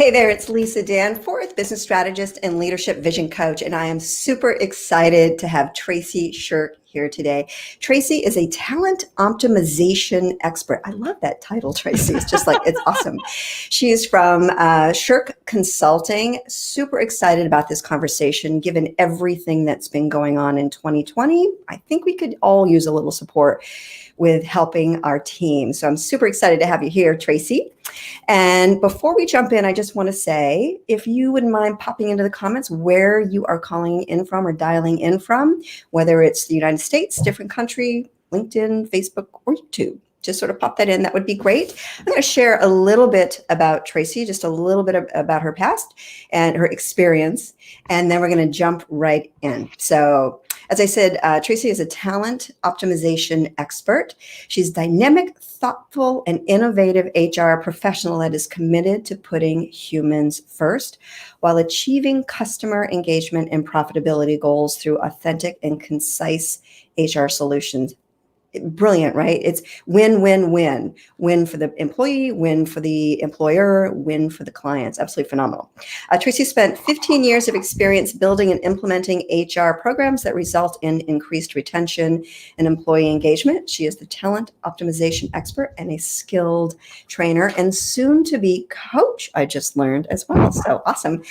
Hey there, it's Lisa Danforth, business strategist and leadership vision coach, and I am super excited to have Traci Scherck here today. Traci is a talent optimization expert. I love that title, Traci. It's just like, it's awesome. She is from Scherck Consulting. Super excited about this conversation, given everything that's been going on in 2020. I think we could all use a little support with helping our team. So I'm super excited to have you here, Traci. And before we jump in, I just want to say, if you wouldn't mind popping into the comments where you are calling in from or dialing in from, whether it's the United States, different country, LinkedIn, Facebook, or YouTube. Just sort of pop that in. That would be great. I'm going to share a little bit about Traci, just a little bit about her past and her experience, and then we're going to jump right in. So, as I said, Traci is a talent optimization expert. She's dynamic, thoughtful, and innovative HR professional that is committed to putting humans first while achieving customer engagement and profitability goals through authentic and concise HR solutions. Brilliant, right? It's win, win, win. Win for the employee, win for the employer, win for the clients. Absolutely phenomenal. Traci spent 15 years of experience building and implementing HR programs that result in increased retention and employee engagement. She is the talent optimization expert and a skilled trainer and soon to be coach, I just learned as well. So awesome.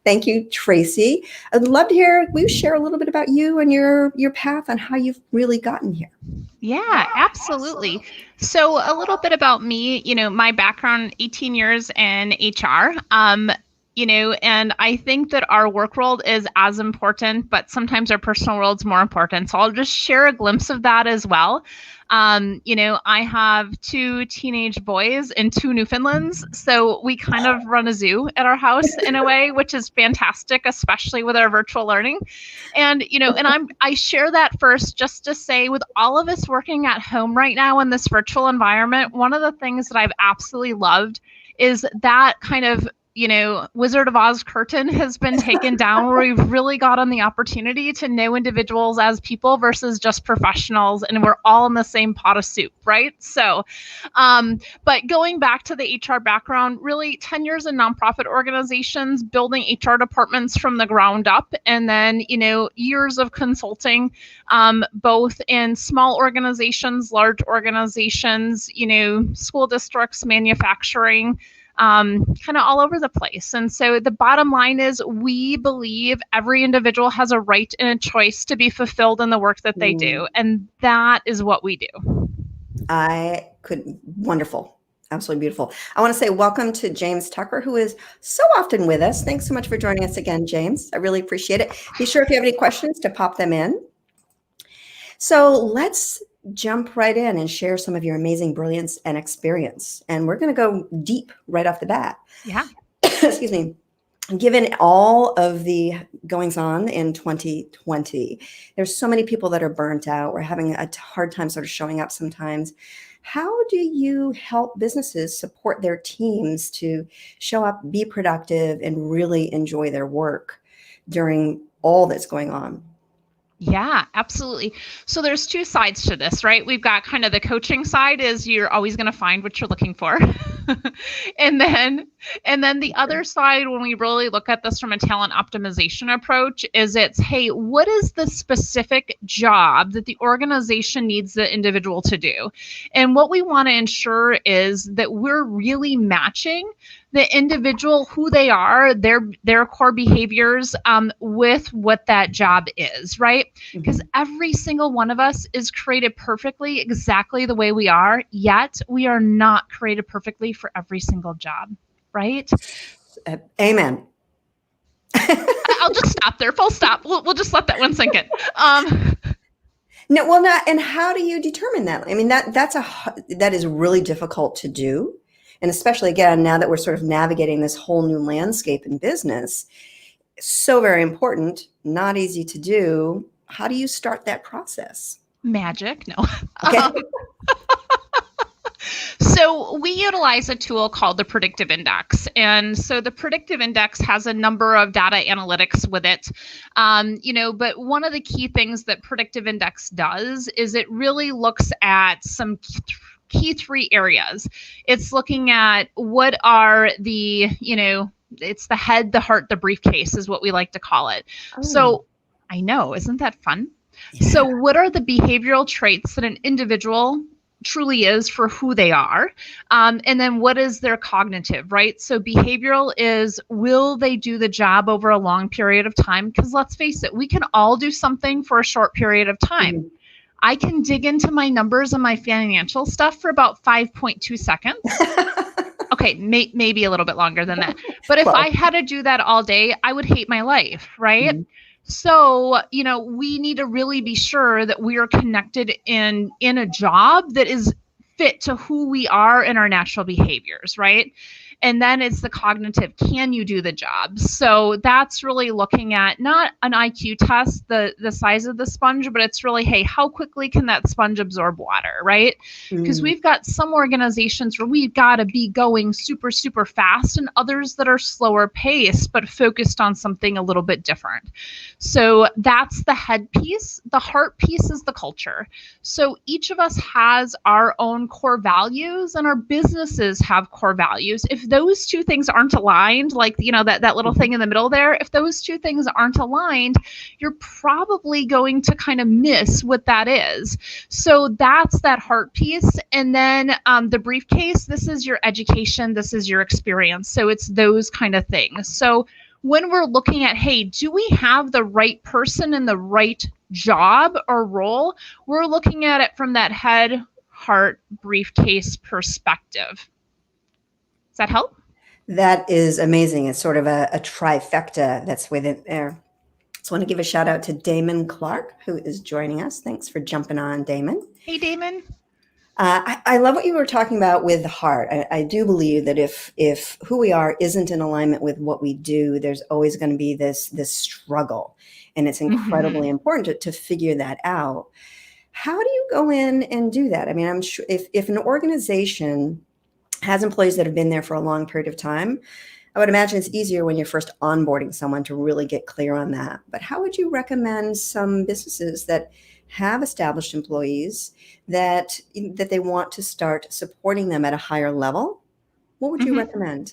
Thank you, Traci. I'd love to hear, will you share a little bit about you and your path on how you've really gotten here? Yeah, absolutely. So a little bit about me, my background, 18 years in HR, and I think that our work world is as important, but sometimes our personal world's more important. So I'll just share a glimpse of that as well. I have 2 teenage boys and 2 Newfoundlands. So we kind of run a zoo at our house in a way, which is fantastic, especially with our virtual learning. And, I share that first just to say, with all of us working at home right now in this virtual environment, one of the things that I've absolutely loved is that kind of Wizard of Oz curtain has been taken down, where we've really gotten the opportunity to know individuals as people versus just professionals, and we're all in the same pot of soup, right? So, but going back to the HR background, really 10 years in nonprofit organizations, building HR departments from the ground up, and then, years of consulting, both in small organizations, large organizations, school districts, manufacturing, kind of all over the place. And so the bottom line is, we believe every individual has a right and a choice to be fulfilled in the work that they do. And that is what we do. Wonderful. Absolutely beautiful. I want to say welcome to James Tucker, who is so often with us. Thanks so much for joining us again, James. I really appreciate it. Be sure if you have any questions to pop them in. So let's jump right in and share some of your amazing brilliance and experience. And we're going to go deep right off the bat. Yeah. Excuse me. Given all of the goings on in 2020, there's so many people that are burnt out. We're having a hard time sort of showing up sometimes. How do you help businesses support their teams to show up, be productive, and really enjoy their work during all that's going on? Yeah, absolutely. So there's 2 sides to this, right? We've got kind of the coaching side, is you're always going to find what you're looking for. and then the other side, when we really look at this from a talent optimization approach, is it's, hey, what is the specific job that the organization needs the individual to do? And what we want to ensure is that we're really matching the individual, who they are, their core behaviors, with what that job is, right? Because every single one of us is created perfectly, exactly the way we are, yet we are not created perfectly for every single job, right? Amen. I'll just stop there. Full stop. We'll just let that one sink in. No, well, not. And how do you determine that? I mean, that is really difficult to do. And especially, again, now that we're sort of navigating this whole new landscape in business, so very important, not easy to do. How do you start that process? Magic? No. Okay. So we utilize a tool called the predictive index. And so the predictive index has a number of data analytics with it. But one of the key things that predictive index does is it really looks at some key 3 areas. It's looking at what are the, It's the head, the heart, the briefcase is what we like to call it. Oh, So I know, isn't that fun? yeah. So what are the behavioral traits that an individual truly is for who they are? And then what is their cognitive, right? So behavioral is, will they do the job over a long period of time? Because let's face it, we can all do something for a short period of time. Mhm. I can dig into my numbers and my financial stuff for about 5.2 seconds. Okay, maybe a little bit longer than that. But if I had to do that all day, I would hate my life, right? Mhm. So, we need to really be sure that we are connected in a job that is fit to who we are and our natural behaviors, right? And then it's the cognitive, can you do the job? So that's really looking at not an IQ test, the size of the sponge, but it's really, hey, how quickly can that sponge absorb water, right? Because we've got some organizations where we've got to be going super, super fast, and others that are slower paced, but focused on something a little bit different. So that's the head piece. The heart piece is the culture. So each of us has our own core values, and our businesses have core values. If those two things aren't aligned, like, that little thing in the middle there, if those two things aren't aligned, you're probably going to kind of miss what that is. So that's that heart piece. And then the briefcase, this is your education, this is your experience. So it's those kind of things. So when we're looking at, hey, do we have the right person in the right job or role? We're looking at it from that head, heart, briefcase perspective. Does that help? That is amazing. It's sort of a trifecta that's within there. So I want to give a shout out to Damon Clark, who is joining us. Thanks for jumping on, Damon. Hey, Damon. I love what you were talking about with the heart. I do believe that if who we are isn't in alignment with what we do, there's always going to be this struggle, and it's incredibly important to figure that out. How do you go in and do that? I mean, I'm sure if an organization has employees that have been there for a long period of time, I would imagine it's easier when you're first onboarding someone to really get clear on that. But how would you recommend some businesses that have established employees that they want to start supporting them at a higher level? What would you recommend?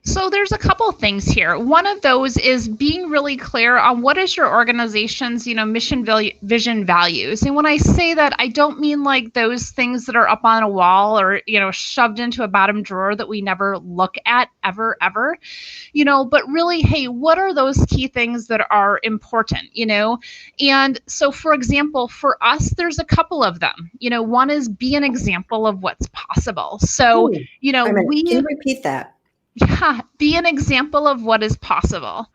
So there's a couple of things here. One of those is being really clear on what is your organization's, mission, vision, values. And when I say that, I don't mean like those things that are up on a wall or, shoved into a bottom drawer that we never look at ever, but really, hey, what are those key things that are important, And so, for example, for us, there's a couple of them. One is be an example of what's possible. So, Can you repeat that? Yeah, be an example of what is possible.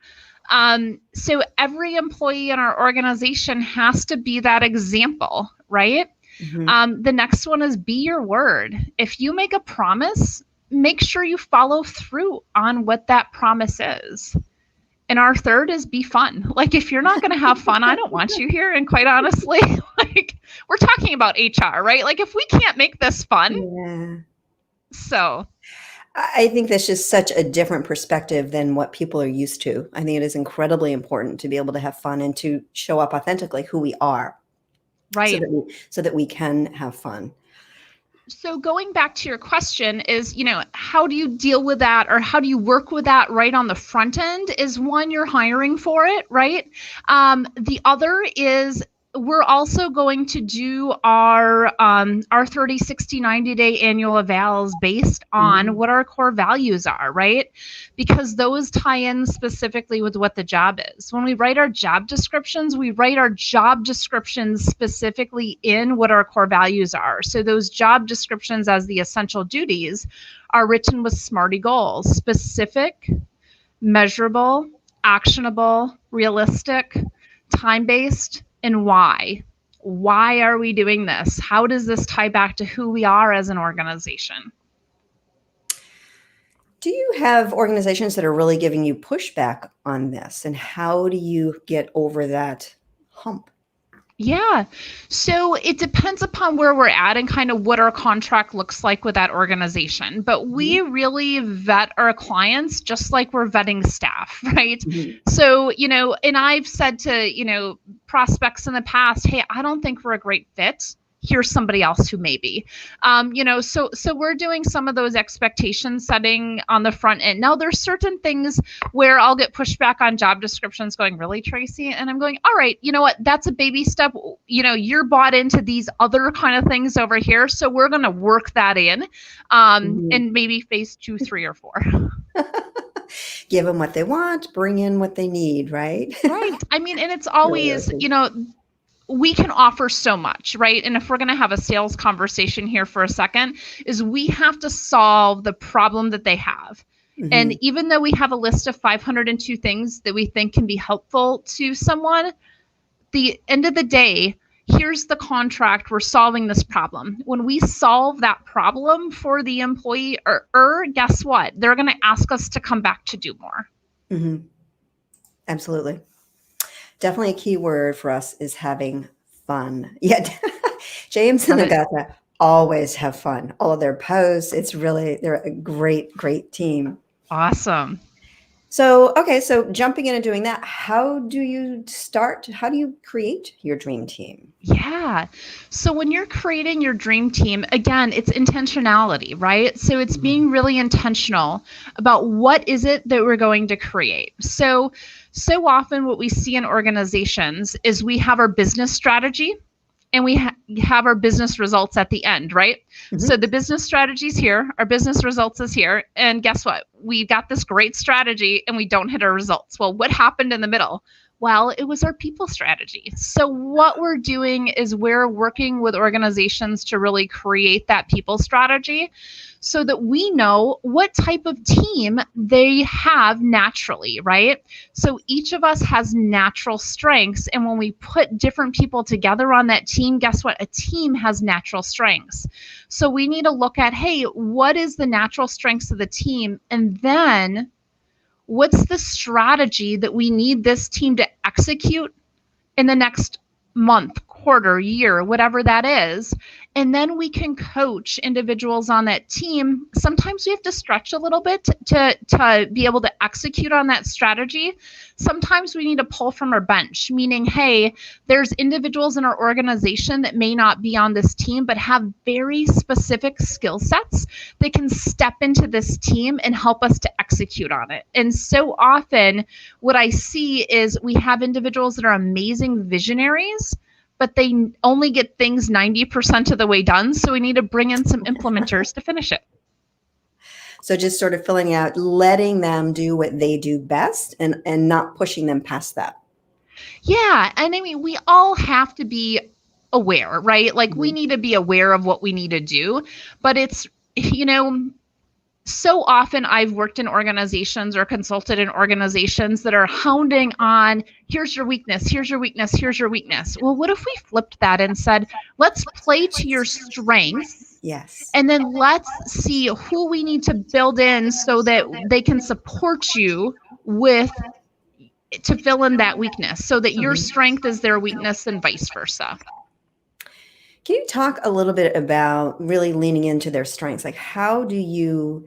So every employee in our organization has to be that example, right? The next one is be your word. If you make a promise, make sure you follow through on what that promise is. And our third is be fun. Like, if you're not going to have fun, I don't want you here. And quite honestly, like, we're talking about HR, right? Like, if we can't make this fun, so... I think that's just such a different perspective than what people are used to. I think it is incredibly important to be able to have fun and to show up authentically who we are. Right. So that we can have fun. So going back to your question is, how do you deal with that, or how do you work with that right on the front end? Is one, you're hiring for it, right? The other is, we're also going to do our 30, 60, 90-day annual evals based on what our core values are, right? Because those tie in specifically with what the job is. When we write our job descriptions, we write our job descriptions specifically in what our core values are. So those job descriptions as the essential duties are written with SMARTY goals: specific, measurable, actionable, realistic, time-based, and why. Why are we doing this? How does this tie back to who we are as an organization? Do you have organizations that are really giving you pushback on this? And how do you get over that hump? Yeah. So it depends upon where we're at and kind of what our contract looks like with that organization. But we really vet our clients just like we're vetting staff, right? So, and I've said to, prospects in the past, hey, I don't think we're a great fit. here's somebody else who may be. So we're doing some of those expectation setting on the front end. Now there's certain things where I'll get pushback on job descriptions going, really, Traci? And I'm going, all right, you know what? That's a baby step. You're bought into these other kind of things over here. So we're going to work that in and maybe phase 2, 3, or 4. Give them what they want, bring in what they need, right? Right. I mean, and it's always, we can offer so much, right? And if we're going to have a sales conversation here for a second, is we have to solve the problem that they have. And even though we have a list of 502 things that we think can be helpful to someone, the end of the day, here's the contract, we're solving this problem. When we solve that problem for the employee, guess what? They're going to ask us to come back to do more. Absolutely. Definitely a key word for us is having fun. Yeah. James and Agatha always have fun. All of their posts, they're a great, great team. Awesome. So jumping in and doing that, how do you create your dream team? Yeah. So when you're creating your dream team, again, it's intentionality, right? So it's being really intentional about what is it that we're going to create. So often what we see in organizations is we have our business strategy and we have our business results at the end, right? So the business strategy is here, our business results is here, and guess what? We got this great strategy and we don't hit our results. Well, what happened in the middle? Well, it was our people strategy. So what we're doing is we're working with organizations to really create that people strategy so that we know what type of team they have naturally, right? So each of us has natural strengths. And when we put different people together on that team, guess what? A team has natural strengths. So we need to look at, hey, what is the natural strengths of the team? And then what's the strategy that we need this team to execute in the next month, quarter, year, whatever that is? And then we can coach individuals on that team. Sometimes we have to stretch a little bit to be able to execute on that strategy. Sometimes we need to pull from our bench, meaning, hey, there's individuals in our organization that may not be on this team, but have very specific skill sets that can step into this team and help us to execute on it. And so often what I see is we have individuals that are amazing visionaries, but they only get things 90% of the way done. So we need to bring in some implementers to finish it. So just sort of filling out, letting them do what they do best and not pushing them past that. Yeah. And I mean, we all have to be aware, right? Like we need to be aware of what we need to do, but it's, so often I've worked in organizations or consulted in organizations that are hounding on, here's your weakness, here's your weakness, here's your weakness. Well, what if we flipped that and said, let's play to your strengths. Yes. And then let's see who we need to build in so that they can support you to fill in that weakness so that your strength is their weakness and vice versa. Can you talk a little bit about really leaning into their strengths? Like how do you,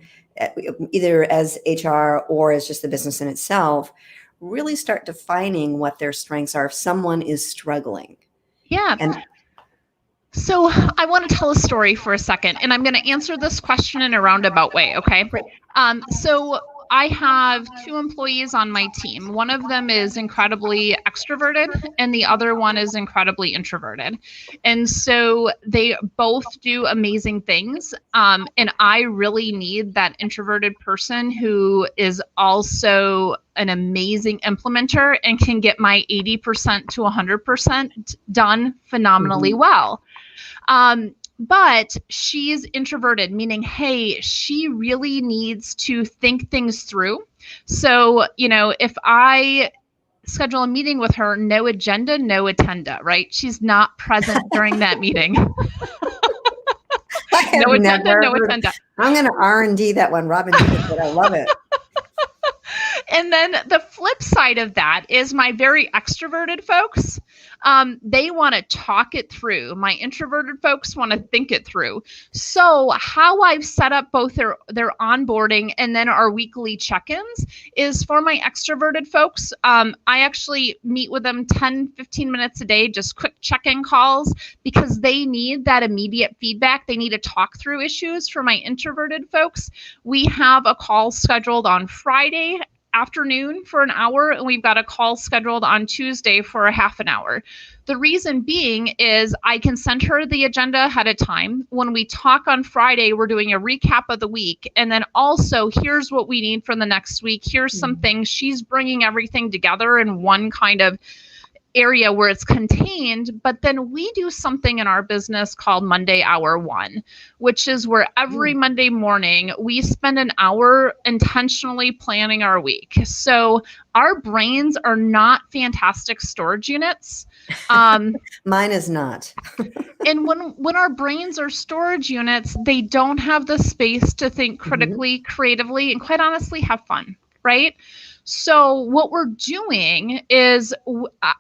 either as HR or as just the business in itself, really start defining what their strengths are if someone is struggling? Yeah. So I want to tell a story for a second, and I'm going to answer this question in a roundabout way, okay? So I have 2 employees on my team. One of them is incredibly extroverted and the other one is incredibly introverted. And so they both do amazing things. And I really need that introverted person who is also an amazing implementer and can get my 80% to 100% done phenomenally well. But she's introverted, meaning, hey, she really needs to think things through. So, if I schedule a meeting with her, no agenda, no attenda, right? She's not present during that meeting. No agenda, no attenda. I'm going to R&D that one. Robin did it, but I love it. And then the flip side of that is my very extroverted folks. They want to talk it through. My introverted folks want to think it through. So how I've set up both their onboarding and then our weekly check-ins is for my extroverted folks. I actually meet with them 10-15 minutes a day, just quick check-in calls, because they need that immediate feedback. They need to talk through issues. For my introverted folks, we have a call scheduled on Friday afternoon for an hour, and we've got a call scheduled on Tuesday for a half an hour. The reason being is I can send her the agenda ahead of time. When we talk on Friday, we're doing a recap of the week, and then also here's what we need for the next week. Here's some things. She's bringing everything together in one kind of area where it's contained. But then we do something in our business called Monday Hour One, which is where every Monday morning we spend an hour intentionally planning our week. So our brains are not fantastic storage units. Mine is not. And when our brains are storage units, they don't have the space to think critically, creatively, and quite honestly have fun, right? So what we're doing is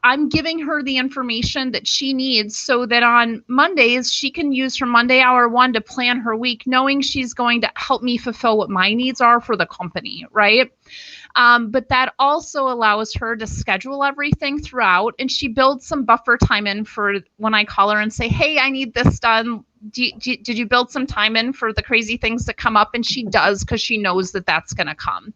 I'm giving her the information that she needs so that on Mondays, she can use her Monday Hour One to plan her week, knowing she's going to help me fulfill what my needs are for the company, right? But that also allows her to schedule everything throughout, and she builds some buffer time in for when I call her and say, hey, I need this done. Did you build some time in for the crazy things that come up? And she does, because she knows that that's going to come.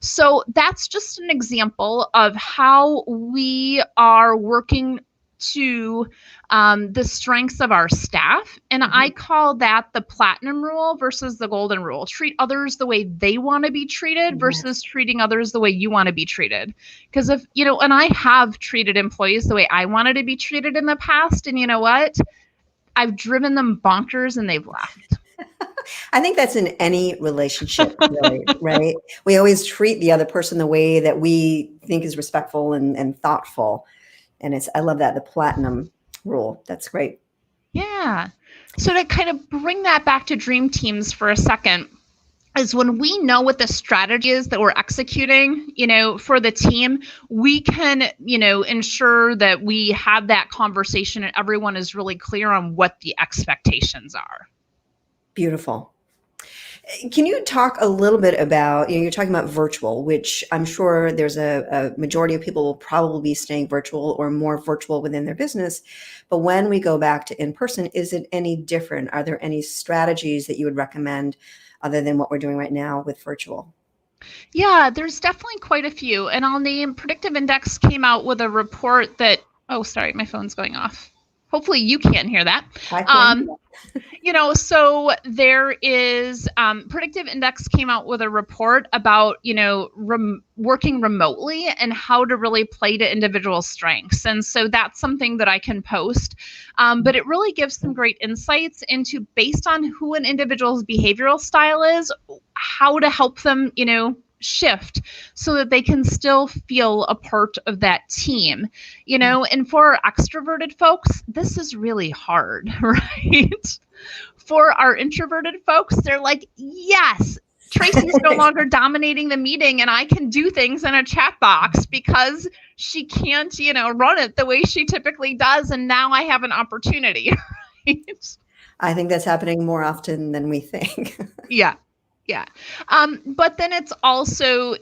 So that's just an example of how we are working to the strengths of our staff. And I call that the platinum rule versus the golden rule. Treat others the way they want to be treated versus treating others the way you want to be treated. Because if, and I have treated employees the way I wanted to be treated in the past. And you know what? I've driven them bonkers and they've left. I think that's in any relationship, really, right? We always treat the other person the way that we think is respectful and thoughtful. And I love that, the platinum rule. That's great. Yeah. So to kind of bring that back to dream teams for a second, is when we know what the strategy is that we're executing, for the team, we can, ensure that we have that conversation and everyone is really clear on what the expectations are. Beautiful. Can you talk a little bit about, you're talking about virtual, which I'm sure there's a majority of people will probably be staying virtual or more virtual within their business. But when we go back to in-person, is it any different? Are there any strategies that you would recommend other than what we're doing right now with virtual? Yeah, there's definitely quite a few. And I'll name Predictive Index came out with a report that, oh, sorry, my phone's going off. Hopefully you can't hear that. I can. So there is Predictive Index came out with a report about, working remotely and how to really play to individual strengths. And so that's something that I can post. But it really gives some great insights into, based on who an individual's behavioral style is, how to help them, shift so that they can still feel a part of that team, and for our extroverted folks, this is really hard, right? For our introverted folks, they're like, yes, Traci's no longer dominating the meeting and I can do things in a chat box because she can't, run it the way she typically does. And now I have an opportunity. Right? I think that's happening more often than we think. Yeah. Yeah. But then it's also,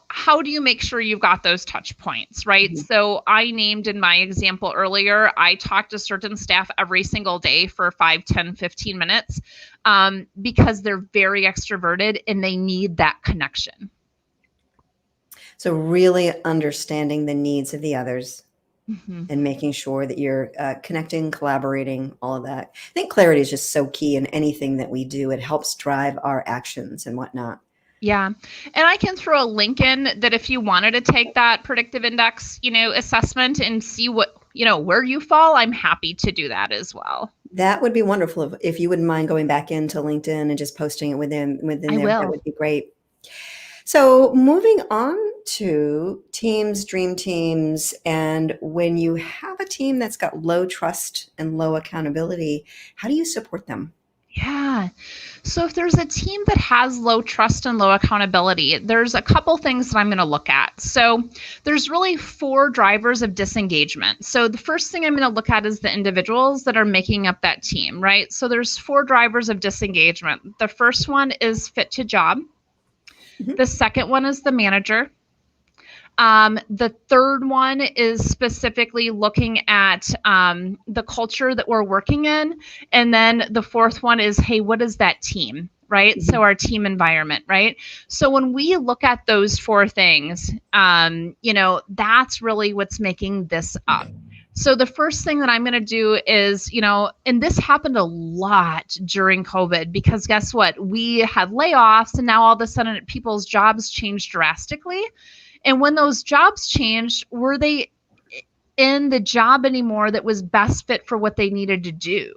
how do you make sure you've got those touch points, right? So I named in my example earlier, I talk to certain staff every single day for 5, 10, 15 minutes because they're very extroverted and they need that connection. So really understanding the needs of the others. And making sure that you're connecting, collaborating, all of that. I think clarity is just so key in anything that we do. It helps drive our actions and whatnot. Yeah. And I can throw a link in that if you wanted to take that predictive index, assessment and see what, where you fall, I'm happy to do that as well. That would be wonderful. If you wouldn't mind going back into LinkedIn and just posting it within there, that would be great. So moving on to teams, dream teams, and when you have a team that's got low trust and low accountability, how do you support them? Yeah. So if there's a team that has low trust and low accountability, there's a couple things that I'm going to look at. So there's really four drivers of disengagement. So the first thing I'm going to look at is the individuals that are making up that team, right? So there's four drivers of disengagement. The first one is fit to job. Mhm. The second one is the manager. The third one is specifically looking at the culture that we're working in. And then the fourth one is, hey, what is that team? Right. So our team environment. Right. So when we look at those four things, that's really what's making this up. So the first thing that I'm going to do is, and this happened a lot during COVID because guess what? We had layoffs and now all of a sudden people's jobs changed drastically. And when those jobs changed, were they in the job anymore that was best fit for what they needed to do?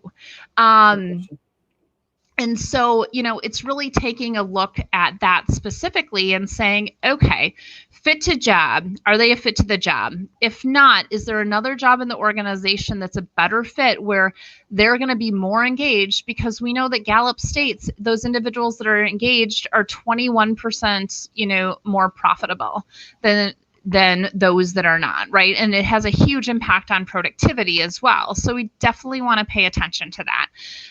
And so, it's really taking a look at that specifically and saying, okay, fit to job. Are they a fit to the job? If not, is there another job in the organization that's a better fit where they're going to be more engaged? Because we know that Gallup states those individuals that are engaged are 21%, more profitable than those that are not, right? And it has a huge impact on productivity as well. So we definitely want to pay attention to that.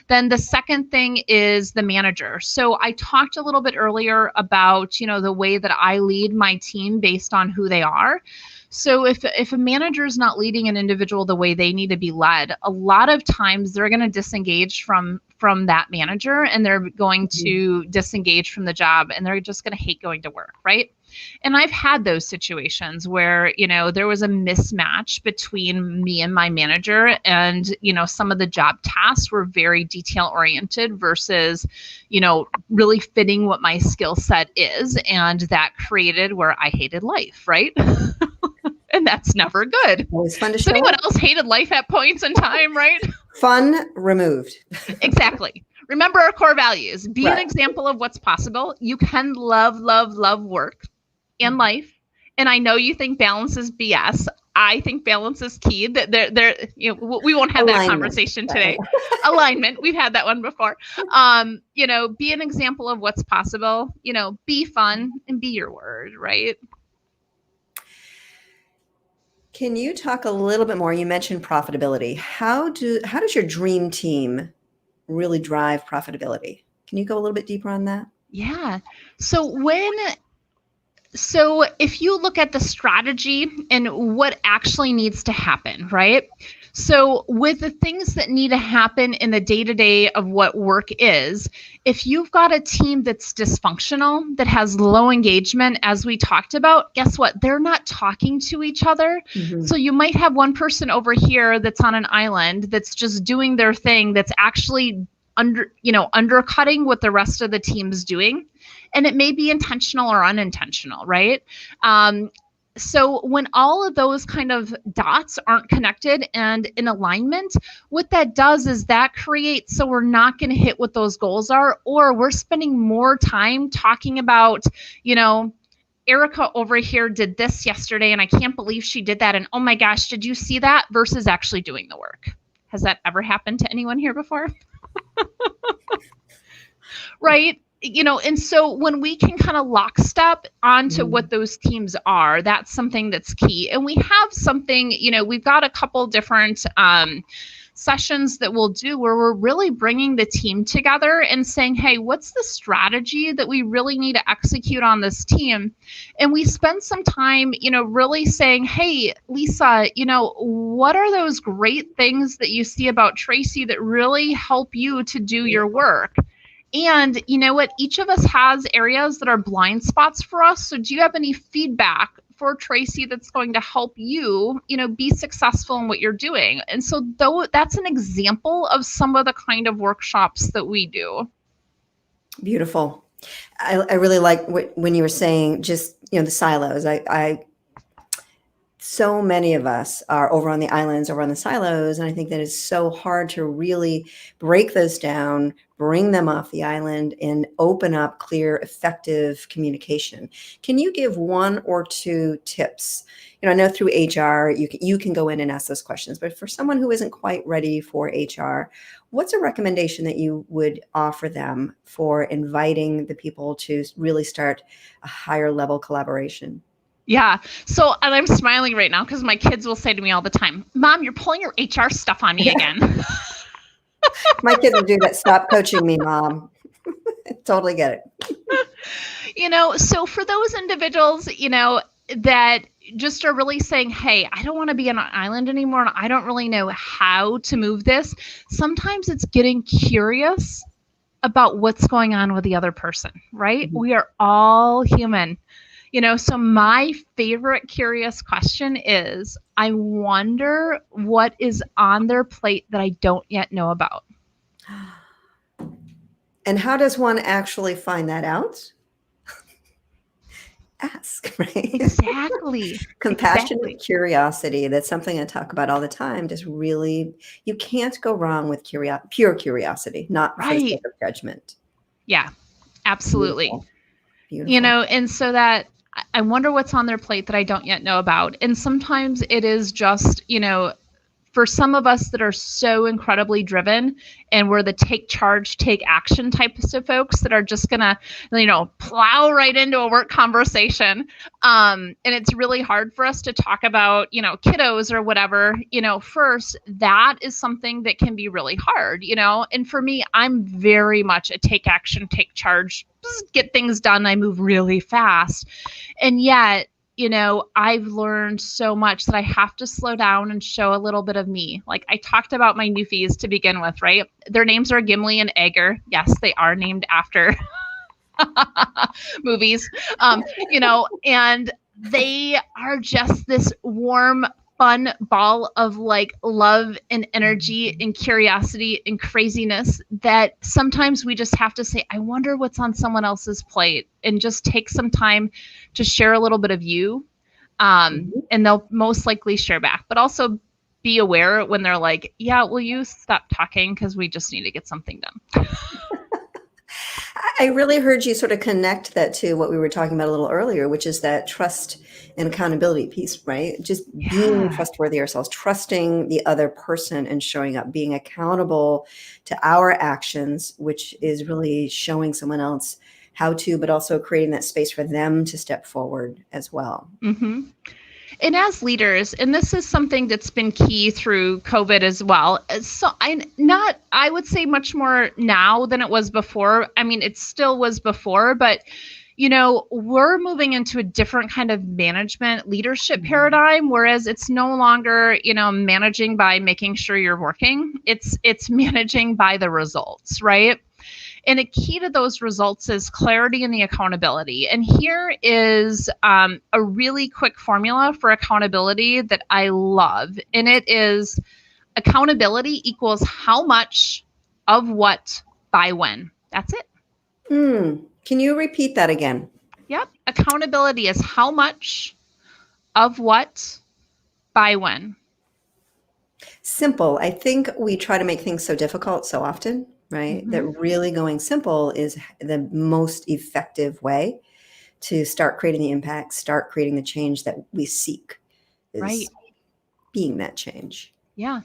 Then the second thing is the manager. So I talked a little bit earlier about, the way that I lead my team based on who they are. So if a manager is not leading an individual the way they need to be led, a lot of times they're going to disengage from that manager and they're going to disengage from the job and they're just going to hate going to work, right? And I've had those situations where, there was a mismatch between me and my manager and, some of the job tasks were very detail oriented versus, really fitting what my skill set is. And that created where I hated life, right? And that's never good. Always fun to Has show anyone up. else hated life at points in time, right? Fun removed. Exactly. Remember our core values. Be an Right. example of what's possible. You can love, love, love work and life. And I know you think balance is BS. I think balance is key. That we won't have that conversation today. Alignment. We've had that one before. Be an example of what's possible. Be fun and be your word, right? Can you talk a little bit more? You mentioned profitability. How does your dream team really drive profitability? Can you go a little bit deeper on that? Yeah. So if you look at the strategy and what actually needs to happen, right? So with the things that need to happen in the day-to-day of what work is, if you've got a team that's dysfunctional, that has low engagement, as we talked about, guess what? They're not talking to each other. Mm-hmm. So you might have one person over here that's on an island that's just doing their thing that's actually undercutting what the rest of the team's doing. And it may be intentional or unintentional, right? So when all of those kind of dots aren't connected and in alignment, what that does is that creates so we're not going to hit what those goals are, or we're spending more time talking about, Erica over here did this yesterday and I can't believe she did that. And oh my gosh, did you see that? Versus actually doing the work. Has that ever happened to anyone here before? Right? And so when we can kind of lockstep onto what those teams are, that's something that's key. And we have something, we've got a couple different sessions that we'll do where we're really bringing the team together and saying, hey, what's the strategy that we really need to execute on this team? And we spend some time, really saying, hey, Lisa, what are those great things that you see about Traci that really help you to do your work? And you know what? Each of us has areas that are blind spots for us. So do you have any feedback for Traci that's going to help you, be successful in what you're doing? And so that's an example of some of the kind of workshops that we do. Beautiful. I really like when you were saying just, the silos. So many of us are over on the islands, over on the silos. And I think that it's so hard to really break those down, bring them off the island, and open up clear, effective communication. Can you give one or two tips? I know through HR, you can go in and ask those questions, but for someone who isn't quite ready for HR, what's a recommendation that you would offer them for inviting the people to really start a higher level collaboration? Yeah. So, and I'm smiling right now because my kids will say to me all the time, Mom, you're pulling your HR stuff on me again. My kids will do that. Stop coaching me, Mom. Totally get it. So for those individuals, that just are really saying, hey, I don't want to be on an island anymore, and I don't really know how to move this. Sometimes it's getting curious about what's going on with the other person, right? Mm-hmm. We are all human. So my favorite curious question is, I wonder what is on their plate that I don't yet know about. And how does one actually find that out? Ask, right? Exactly. Compassionate curiosity. That's something I talk about all the time. Just really, you can't go wrong with pure curiosity, not for the sake of judgment. Yeah, absolutely. Beautiful. And so that I wonder what's on their plate that I don't yet know about. And sometimes it is just, for some of us that are so incredibly driven and we're the take charge, take action types of folks that are just going to, plow right into a work conversation. And it's really hard for us to talk about, kiddos or whatever, first, that is something that can be really hard, and for me, I'm very much a take action, take charge, just get things done. I move really fast. And yet, I've learned so much that I have to slow down and show a little bit of me. Like I talked about my newfies to begin with, right? Their names are Gimli and Egger. Yes, they are named after movies, and they are just this warm, fun ball of like love and energy and curiosity and craziness that sometimes we just have to say, I wonder what's on someone else's plate, and just take some time to share a little bit of you. And they'll most likely share back, but also be aware when they're like, yeah, will you stop talking? Because we just need to get something done. I really heard you sort of connect that to what we were talking about a little earlier, which is that trust and accountability piece, right? Just being trustworthy ourselves, trusting the other person and showing up, being accountable to our actions, which is really showing someone else how to, but also creating that space for them to step forward as well. Mm-hmm. And as leaders, and this is something that's been key through COVID as well. So I would say much more now than it was before. I mean, it still was before, but we're moving into a different kind of management leadership paradigm, whereas it's no longer, managing by making sure you're working. It's managing by the results, right? And a key to those results is clarity and the accountability. And here is a really quick formula for accountability that I love. And it is accountability equals how much of what by when. That's it. Can you repeat that again? Yep. Accountability is how much of what by when. Simple. I think we try to make things so difficult so often. Right? Mm-hmm. That really going simple is the most effective way to start creating the impact, start creating the change that we seek. Is being that change. Yeah,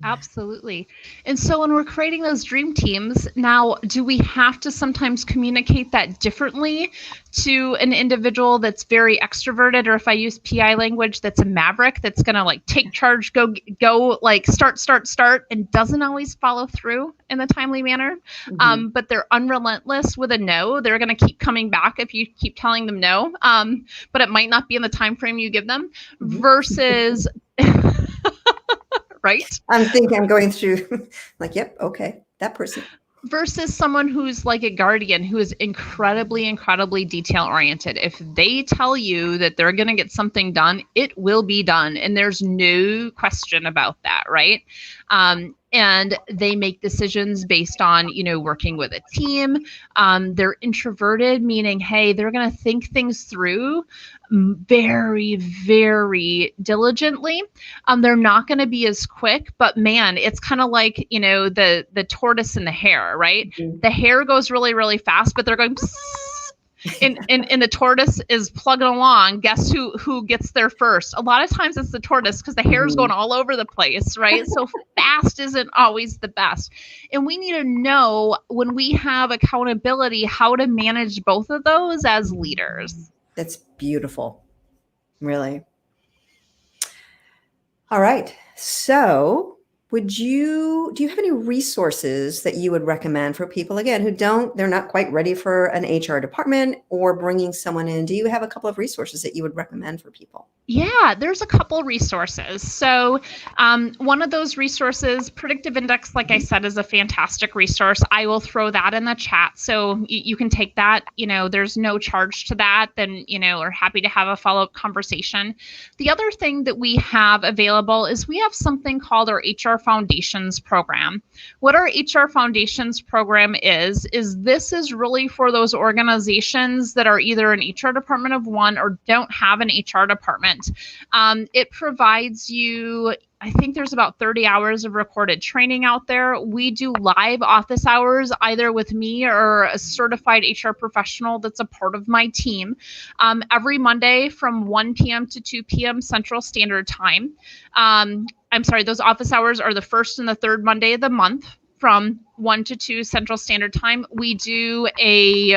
absolutely. And so when we're creating those dream teams, now, do we have to sometimes communicate that differently to an individual that's very extroverted, or if I use PI language, that's a maverick, that's going to like take charge, go like start, and doesn't always follow through in a timely manner. Mm-hmm. But they're unrelentless with a no. They're going to keep coming back if you keep telling them no. But it might not be in the time frame you give them, versus right? I'm going through like, yep, okay, that person. Versus someone who's like a guardian, who is incredibly, incredibly detail oriented. If they tell you that they're going to get something done, it will be done. And there's no question about that, right? And they make decisions based on, working with a team. They're introverted, meaning, hey, they're going to think things through very, very diligently. They're not going to be as quick, but man, it's kind of like, the tortoise and the hare, right? Mhm. The hare goes really, really fast, but they're going and the tortoise is plugging along. Guess who gets there first? A lot of times it's the tortoise because the hare's going all over the place, right? So fast isn't always the best. And we need to know when we have accountability how to manage both of those as leaders. That's beautiful. Really. All right. So do you have any resources that you would recommend for people, again, they're not quite ready for an HR department or bringing someone in? Do you have a couple of resources that you would recommend for people? Yeah, there's a couple resources. So one of those resources, Predictive Index, like I said, is a fantastic resource. I will throw that in the chat. So you can take that, there's no charge to that. Then, we're happy to have a follow-up conversation. The other thing that we have available is we have something called our HR Foundations program. What our HR Foundations program is this is really for those organizations that are either an HR department of one or don't have an HR department. It provides you, I think there's about 30 hours of recorded training out there. We do live office hours, either with me or a certified HR professional that's a part of my team, every Monday from 1 p.m. to 2 p.m. Central Standard Time. I'm sorry, those office hours are the first and the third Monday of the month from 1 to 2 Central Standard Time. We do a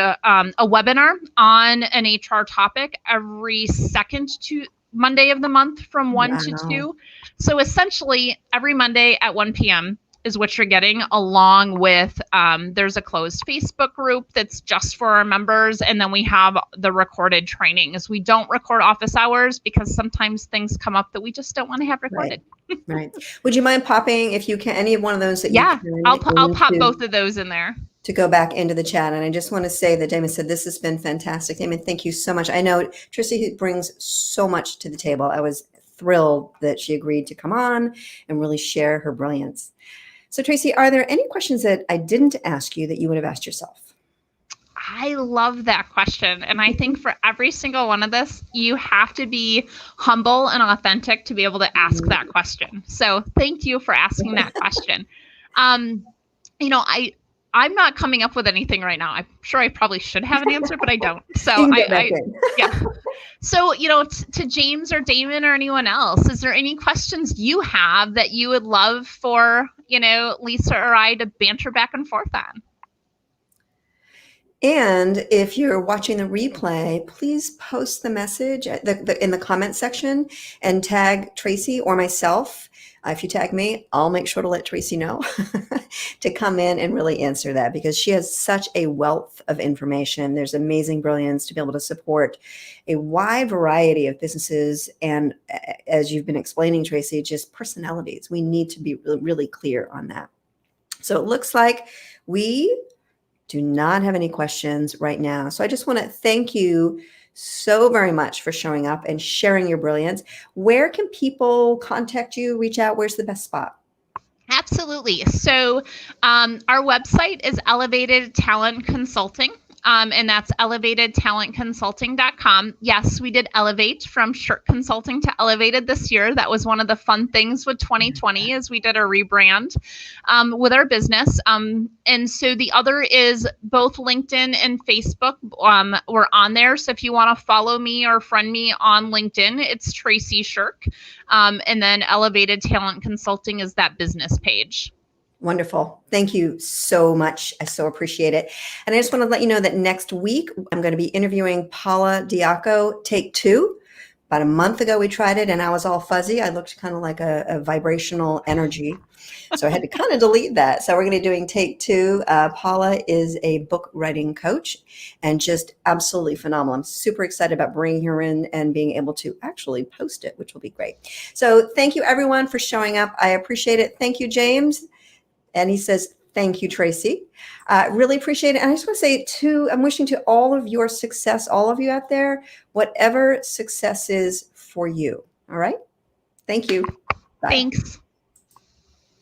webinar on an HR topic every second to Monday of the month from 1 to 2. So essentially every Monday at 1 p.m. is what you're getting, along with there's a closed Facebook group that's just for our members. And then we have the recorded trainings. We don't record office hours because sometimes things come up that we just don't want to have recorded. Right. Would you mind popping, if you can, any of one of those that Yeah, you can? I'll pop both of those in there. To go back into the chat. And I just want to say that Damon said, this has been fantastic. Damon, thank you so much. I know Traci brings so much to the table. I was thrilled that she agreed to come on and really share her brilliance. So Traci, are there any questions that I didn't ask you that you would have asked yourself? I love that question. And I think for every single one of this, you have to be humble and authentic to be able to ask that question. So thank you for asking that question. I'm not coming up with anything right now. I'm sure I probably should have an answer, but I don't. So yeah. So, to James or Damon or anyone else, is there any questions you have that you would love for, Lisa or I to banter back and forth on? And if you're watching the replay, please post the message in the comment section and tag Traci or myself. If you tag me, I'll make sure to let Traci know to come in and really answer that, because she has such a wealth of information. There's amazing brilliance to be able to support a wide variety of businesses. And as you've been explaining, Traci, just personalities. We need to be really clear on that. So it looks like we do not have any questions right now. So I just want to thank you so very much for showing up and sharing your brilliance. Where can people contact you, reach out? Where's the best spot? Absolutely. So our website is Elevated Talent Consulting. And that's elevatedtalentconsulting.com. Yes, we did elevate from Scherck Consulting to Elevated this year. That was one of the fun things with 2020 is we did a rebrand with our business. And so the other is both LinkedIn and Facebook. We're on there. So if you want to follow me or friend me on LinkedIn, it's Traci Scherck. And then Elevated Talent Consulting is that business page. Wonderful. Thank you so much. I so appreciate it. And I just want to let you know that next week, I'm going to be interviewing Paula Diaco, take 2. About a month ago, we tried it and I was all fuzzy. I looked kind of like a vibrational energy. So I had to kind of delete that. So we're going to be doing take 2. Paula is a book writing coach and just absolutely phenomenal. I'm super excited about bringing her in and being able to actually post it, which will be great. So thank you everyone for showing up. I appreciate it. Thank you, James. And he says, thank you, Traci. Really appreciate it. And I just want to say, too, I'm wishing to all of your success, all of you out there, whatever success is for you. All right. Thank you. Bye. Thanks.